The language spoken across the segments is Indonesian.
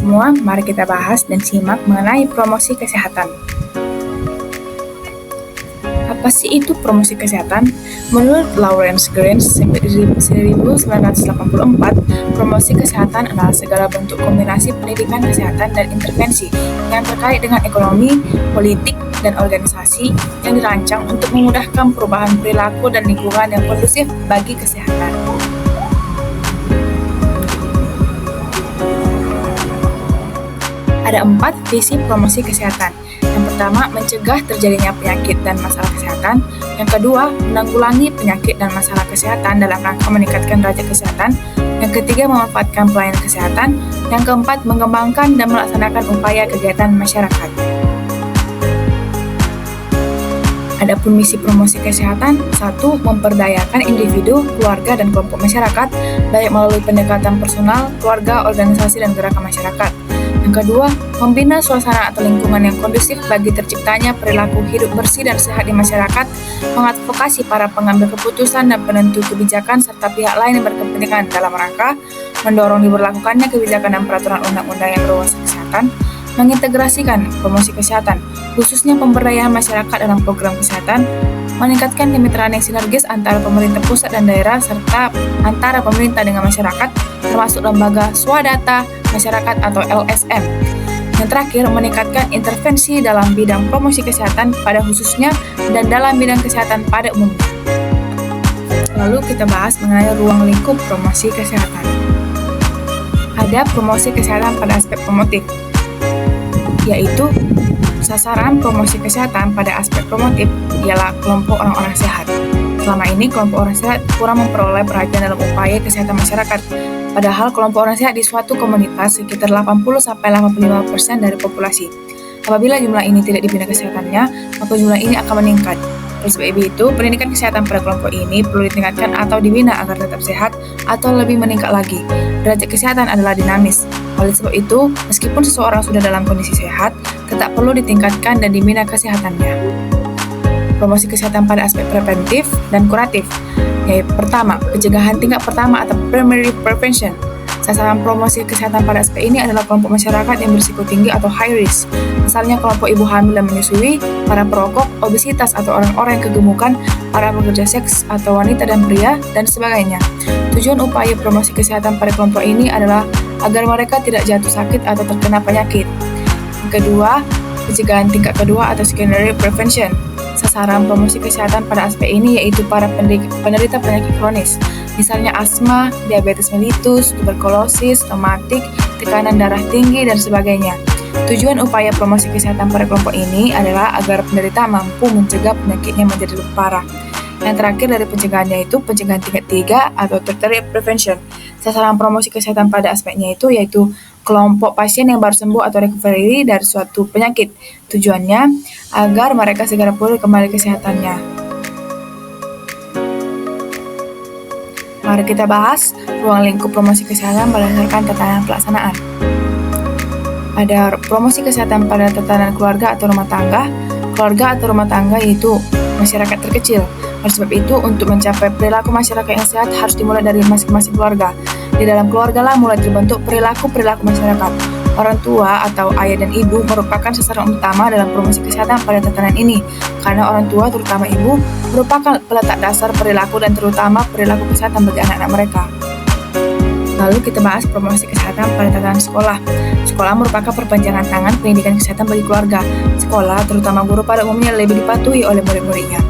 semua, mari kita bahas dan simak mengenai promosi kesehatan. Apa sih itu promosi kesehatan? Menurut Lawrence Grange 1984, promosi kesehatan adalah segala bentuk kombinasi pendidikan kesehatan dan intervensi yang terkait dengan ekonomi, politik, dan organisasi yang dirancang untuk memudahkan perubahan perilaku dan lingkungan yang kondusif bagi kesehatan. Ada 4 visi promosi kesehatan. Yang pertama, mencegah terjadinya penyakit dan masalah kesehatan. Yang kedua, menanggulangi penyakit dan masalah kesehatan dalam rangka meningkatkan derajat kesehatan. Yang ketiga, memanfaatkan pelayanan kesehatan. Yang keempat, mengembangkan dan melaksanakan upaya kegiatan masyarakat. Adapun misi promosi kesehatan, 1. Memperdayakan individu, keluarga, dan kelompok masyarakat, baik melalui pendekatan personal, keluarga, organisasi, dan gerakan masyarakat. Yang kedua, membina suasana atau lingkungan yang kondusif bagi terciptanya perilaku hidup bersih dan sehat di masyarakat, mengadvokasi para pengambil keputusan dan penentu kebijakan serta pihak lain yang berkepentingan dalam rangka mendorong diberlakukannya kebijakan dan peraturan undang-undang yang berwawasan kesehatan, mengintegrasikan promosi kesehatan, khususnya pemberdayaan masyarakat dalam program kesehatan, meningkatkan kemitraan yang sinergis antara pemerintah pusat dan daerah serta antara pemerintah dengan masyarakat, termasuk lembaga swadata masyarakat atau LSM. Yang terakhir, meningkatkan intervensi dalam bidang promosi kesehatan pada khususnya dan dalam bidang kesehatan pada umumnya. Lalu kita bahas mengenai ruang lingkup promosi kesehatan. Ada promosi kesehatan pada aspek promotif, yaitu sasaran promosi kesehatan pada aspek promotif ialah kelompok orang-orang sehat. Selama ini, kelompok orang sehat kurang memperoleh perhatian dalam upaya kesehatan masyarakat. Padahal kelompok orang sehat di suatu komunitas sekitar 80-85% dari populasi. Apabila jumlah ini tidak dibina kesehatannya, maka jumlah ini akan meningkat. Oleh sebab itu, pendidikan kesehatan pada kelompok ini perlu ditingkatkan atau dibina agar tetap sehat atau lebih meningkat lagi. Derajat kesehatan adalah dinamis. Oleh sebab itu, meskipun seseorang sudah dalam kondisi sehat, tetap perlu ditingkatkan dan dibina kesehatannya. Promosi kesehatan pada aspek preventif dan kuratif. Yaitu pertama, pencegahan tingkat pertama atau primary prevention. Sasaran promosi kesehatan pada aspek ini adalah kelompok masyarakat yang berisiko tinggi atau high risk. Misalnya kelompok ibu hamil dan menyusui, para perokok, obesitas atau orang-orang yang kegemukan, para pekerja seks atau wanita dan pria, dan sebagainya. Tujuan upaya promosi kesehatan pada kelompok ini adalah agar mereka tidak jatuh sakit atau terkena penyakit. Yang kedua, pencegahan tingkat kedua atau secondary prevention. Sasaran promosi kesehatan pada aspek ini yaitu para penderita penyakit kronis, misalnya asma, diabetes mellitus, tuberkulosis, rematik, tekanan darah tinggi, dan sebagainya. Tujuan upaya promosi kesehatan pada kelompok ini adalah agar penderita mampu mencegah penyakitnya menjadi lebih parah. Yang terakhir dari pencegahannya itu pencegahan tingkat 3 atau tertiary prevention. Sasaran promosi kesehatan pada aspeknya itu yaitu kelompok pasien yang baru sembuh atau recovery dari suatu penyakit. Tujuannya agar mereka segera pulih kembali kesehatannya. Mari kita bahas ruang lingkup promosi kesehatan berdasarkan tatanan pelaksanaan. Ada promosi kesehatan pada tatanan keluarga atau rumah tangga. Keluarga atau rumah tangga yaitu masyarakat terkecil. Oleh sebab itu, untuk mencapai perilaku masyarakat yang sehat harus dimulai dari masing-masing keluarga. Di dalam keluarga lah mulai terbentuk perilaku masyarakat. Orang tua atau ayah dan ibu merupakan sasaran utama dalam promosi kesehatan pada tatanan ini, karena orang tua, terutama ibu, merupakan peletak dasar perilaku dan terutama perilaku kesehatan bagi anak-anak mereka. Lalu kita bahas promosi kesehatan pada tatanan sekolah. Sekolah merupakan perpanjangan tangan pendidikan kesehatan bagi keluarga. Sekolah, terutama guru pada umumnya lebih dipatuhi oleh murid-muridnya.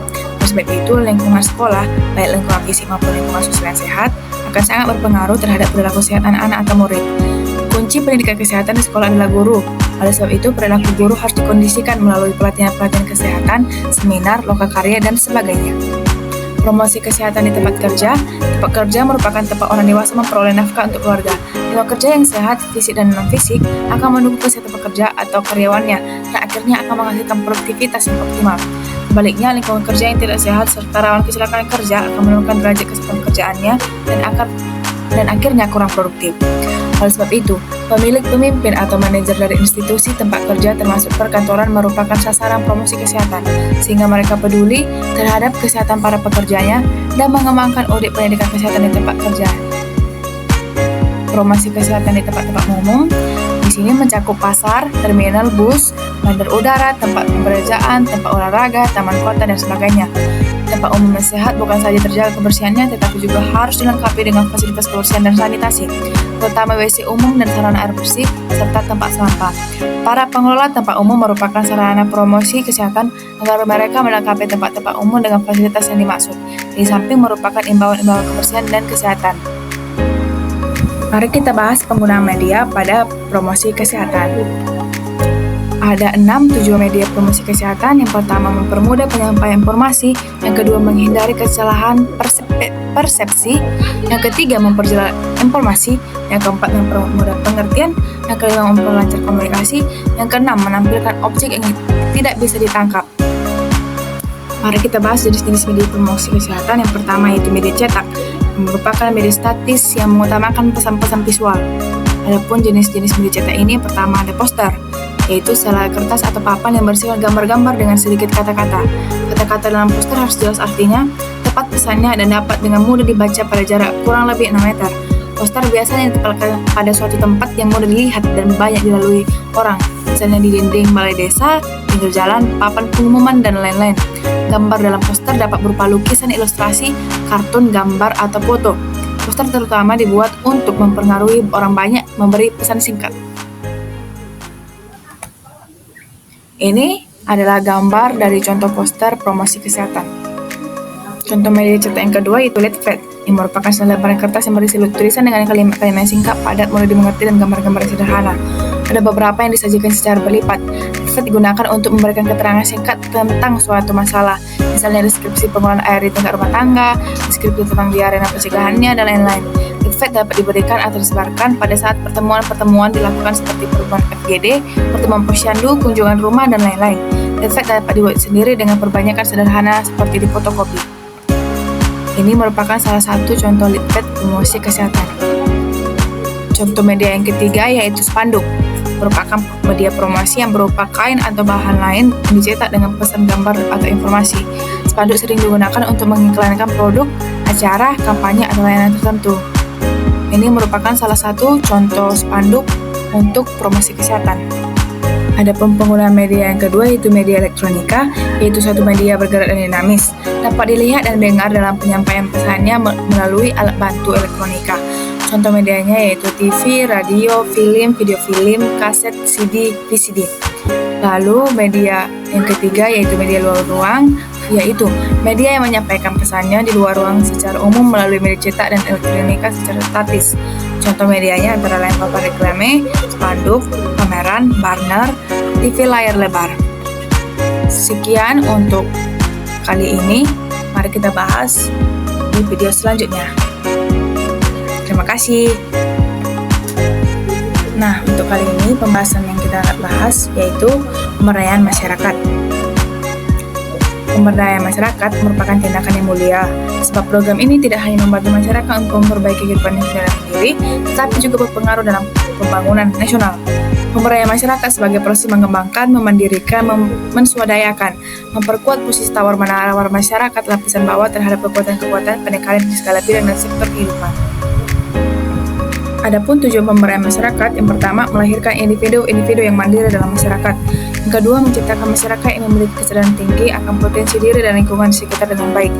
Oleh sebab itu, lingkungan sekolah, baik lingkungan fisik maupun lingkungan sosial yang sehat, akan sangat berpengaruh terhadap perilaku sehat anak-anak atau murid. Kunci pendidikan kesehatan di sekolah adalah guru. Oleh sebab itu, perilaku guru harus dikondisikan melalui pelatihan-pelatihan kesehatan, seminar, lokakarya, dan sebagainya. Promosi kesehatan di tempat kerja. Tempat kerja merupakan tempat orang dewasa memperoleh nafkah untuk keluarga. Tempat kerja yang sehat, fisik dan non-fisik, akan mendukung kesehatan pekerja atau karyawannya, dan akhirnya akan menghasilkan produktivitas yang optimal. Sebaliknya, lingkungan kerja yang tidak sehat serta rawan kecelakaan kerja akan menurunkan derajat kesehatan pekerjaannya dan akhirnya kurang produktif. Oleh sebab itu, pemimpin atau manajer dari institusi tempat kerja termasuk perkantoran merupakan sasaran promosi kesehatan, sehingga mereka peduli terhadap kesehatan para pekerjanya dan mengembangkan audit pendidikan kesehatan di tempat kerja. Promosi kesehatan di tempat-tempat umum. Di sini mencakup pasar, terminal bus, bandar udara, tempat pembelajaran, tempat olahraga, taman kota, dan sebagainya. Tempat umum yang sehat bukan saja terjaga kebersihannya, tetapi juga harus dilengkapi dengan fasilitas kebersihan dan sanitasi, terutama WC umum dan sarana air bersih, serta tempat sampah. Para pengelola tempat umum merupakan sarana promosi kesehatan agar mereka melengkapi tempat-tempat umum dengan fasilitas yang dimaksud, di samping merupakan imbauan-imbauan kebersihan dan kesehatan. Mari kita bahas penggunaan media pada promosi kesehatan. Ada 6 tujuan media promosi kesehatan. Yang pertama, mempermudah penyampaian informasi. Yang kedua, menghindari kesalahan persepsi. Yang ketiga, memperjelas informasi. Yang keempat, mempermudah pengertian. Yang kelima, memperlancar komunikasi. Yang keenam, menampilkan objek yang tidak bisa ditangkap. Mari kita bahas jenis-jenis media promosi kesehatan. Yang pertama yaitu media cetak, yang merupakan media statis yang mengutamakan pesan-pesan visual. Adapun jenis-jenis media cetak ini, yang pertama ada poster, yaitu selai kertas atau papan yang bersifat gambar-gambar dengan sedikit kata-kata. Kata-kata dalam poster harus jelas artinya, tepat pesannya, dan dapat dengan mudah dibaca pada jarak kurang lebih 6 meter. Poster biasanya ditempelkan pada suatu tempat yang mudah dilihat dan banyak dilalui orang, misalnya di dinding balai desa, pinggir jalan, papan pengumuman, dan lain-lain. Gambar dalam poster dapat berupa lukisan, ilustrasi, kartun, gambar, atau foto. Poster terutama dibuat untuk mempengaruhi orang banyak, memberi pesan singkat. Ini adalah gambar dari contoh poster promosi kesehatan. Contoh media cetak yang kedua yaitu leaflet, yang merupakan selebaran kertas yang berisi tulisan dengan kalimat-kalimat singkat, padat, mudah dimengerti, dan gambar-gambar yang sederhana. Ada beberapa yang disajikan secara berlipat. Leaflet digunakan untuk memberikan keterangan singkat tentang suatu masalah, misalnya deskripsi penggunaan air di tingkat rumah tangga, deskripsi tentang diare dan pencegahannya, dan lain-lain. Leaflet dapat diberikan atau disebarkan pada saat pertemuan-pertemuan dilakukan seperti pertemuan FGD, pertemuan posyandu, kunjungan rumah, dan lain-lain. Leaflet dapat dibuat sendiri dengan perbanyakan sederhana seperti di fotokopi. Ini merupakan salah satu contoh leaflet promosi kesehatan. Contoh media yang ketiga yaitu spanduk, merupakan media promosi yang berupa kain atau bahan lain yang dicetak dengan pesan gambar atau informasi. Spanduk sering digunakan untuk mengiklankan produk, acara, kampanye, atau layanan tertentu. Ini merupakan salah satu contoh spanduk untuk promosi kesehatan. Adapun penggunaan media yang kedua yaitu media elektronika, yaitu suatu media bergerak dan dinamis. Dapat dilihat dan dengar dalam penyampaian pesannya melalui alat bantu elektronika. Contoh medianya yaitu TV, radio, film, video film, kaset, CD, VCD. Lalu media yang ketiga yaitu media luar ruang, yaitu media yang menyampaikan pesannya di luar ruang secara umum melalui media cetak dan elektronika secara statis. Contoh medianya antara lain papan reklame, spanduk, pameran, banner, TV layar lebar. Sekian untuk kali ini, mari kita bahas di video selanjutnya. Terima kasih. Nah, untuk kali ini pembahasan yang kita akan bahas yaitu pemberdayaan masyarakat. Pemberdayaan masyarakat merupakan tindakan yang mulia, sebab program ini tidak hanya membantu masyarakat untuk memperbaiki kehidupan negara sendiri, tetapi juga berpengaruh dalam pembangunan nasional. Pemberdayaan masyarakat sebagai proses mengembangkan, memandirikan, menswadayakan, memperkuat posisi tawar-menawar masyarakat lapisan bawah terhadap kekuatan-kekuatan penekanan di segala bidang dan sektor kehidupan. Adapun tujuan pemberdayaan masyarakat, yang pertama, melahirkan individu-individu yang mandiri dalam masyarakat. Yang kedua, menciptakan masyarakat yang memiliki kesadaran tinggi akan potensi diri dan lingkungan sekitar dengan baik.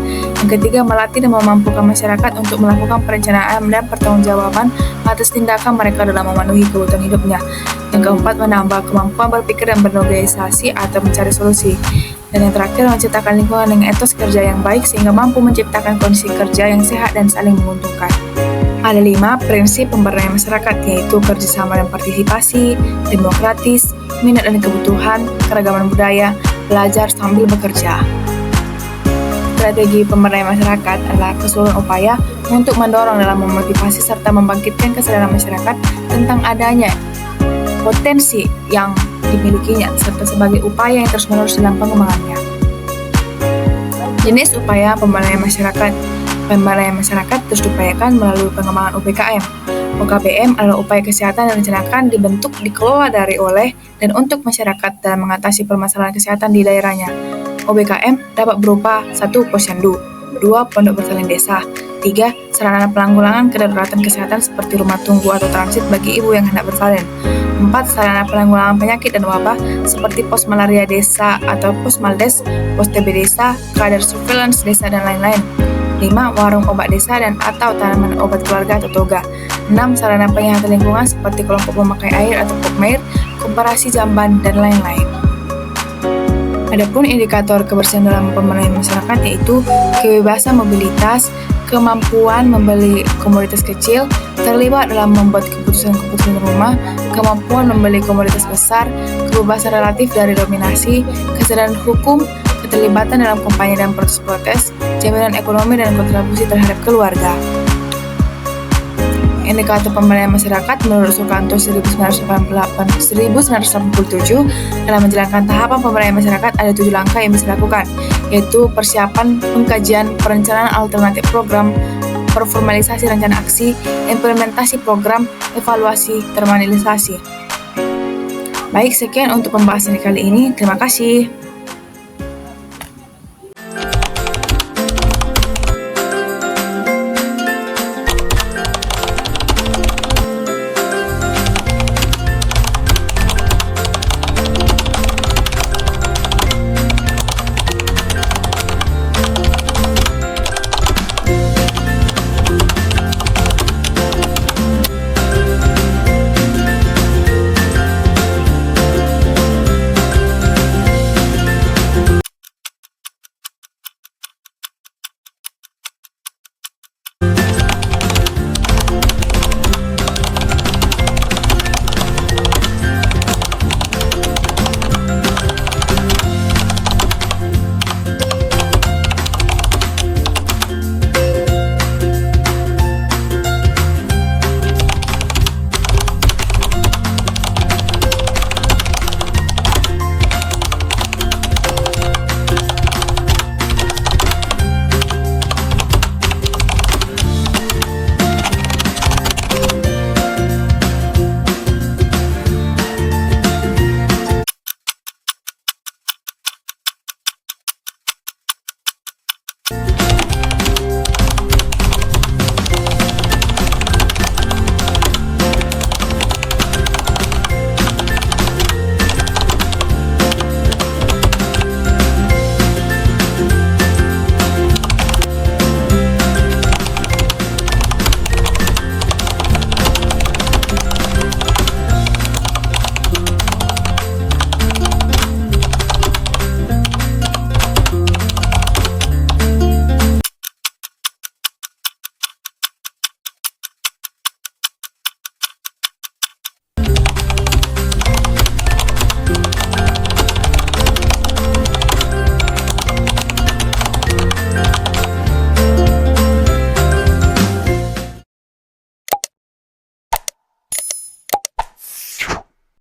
Yang ketiga, melatih dan memampukan masyarakat untuk melakukan perencanaan dan pertanggungjawaban atas tindakan mereka dalam memenuhi kebutuhan hidupnya. Yang keempat, menambah kemampuan berpikir dan bernegosiasi atau mencari solusi. Dan yang terakhir, menciptakan lingkungan dengan etos kerja yang baik sehingga mampu menciptakan kondisi kerja yang sehat dan saling menguntungkan. Ada 5 prinsip pemberdayaan masyarakat, yaitu kerjasama dan partisipasi, demokratis, minat dan kebutuhan, keragaman budaya, belajar sambil bekerja. Strategi pemberdayaan masyarakat adalah keseluruhan upaya untuk mendorong dalam memotivasi serta membangkitkan kesadaran masyarakat tentang adanya potensi yang dimilikinya, serta sebagai upaya yang terus-menerus dalam pengembangannya. Jenis upaya pemberdayaan masyarakat. Pemberdayaan masyarakat terus diupayakan melalui pengembangan UPKM. UKBM adalah upaya kesehatan yang direncanakan, dibentuk, dikelola dari, oleh, dan untuk masyarakat dalam mengatasi permasalahan kesehatan di daerahnya. UBKM dapat berupa 1. Posyandu, 2. Pondok bersalin desa, 3. Sarana penanggulangan kedaruratan kesehatan seperti rumah tunggu atau transit bagi ibu yang hendak bersalin, 4. Sarana penanggulangan penyakit dan wabah seperti pos malaria desa atau pos maldes, pos TB desa, kadar surveillance desa, dan lain-lain. 5. Warung obat desa dan atau tanaman obat keluarga atau toga. 6. Sarana penyihatan lingkungan seperti kelompok pemakai air atau POPMAIR, koperasi jamban, dan lain-lain. Adapun indikator kebersihan dalam pemenuhan masyarakat yaitu kebebasan mobilitas, kemampuan membeli komoditas kecil, terlibat dalam membuat keputusan-keputusan rumah, kemampuan membeli komoditas besar, kebebasan relatif dari dominasi, kesadaran hukum, keterlibatan dalam kampanye dan protes-protes, jaminan ekonomi dan kontribusi terhadap keluarga. Indikator pemberdayaan masyarakat menurut Sukanto 1987 dalam menjalankan tahapan pemberdayaan masyarakat ada 7 langkah yang bisa dilakukan, yaitu persiapan, pengkajian, perencanaan alternatif program, performalisasi rencana aksi, implementasi program, evaluasi, terminalisasi. Baik, sekian untuk pembahasan kali ini. Terima kasih.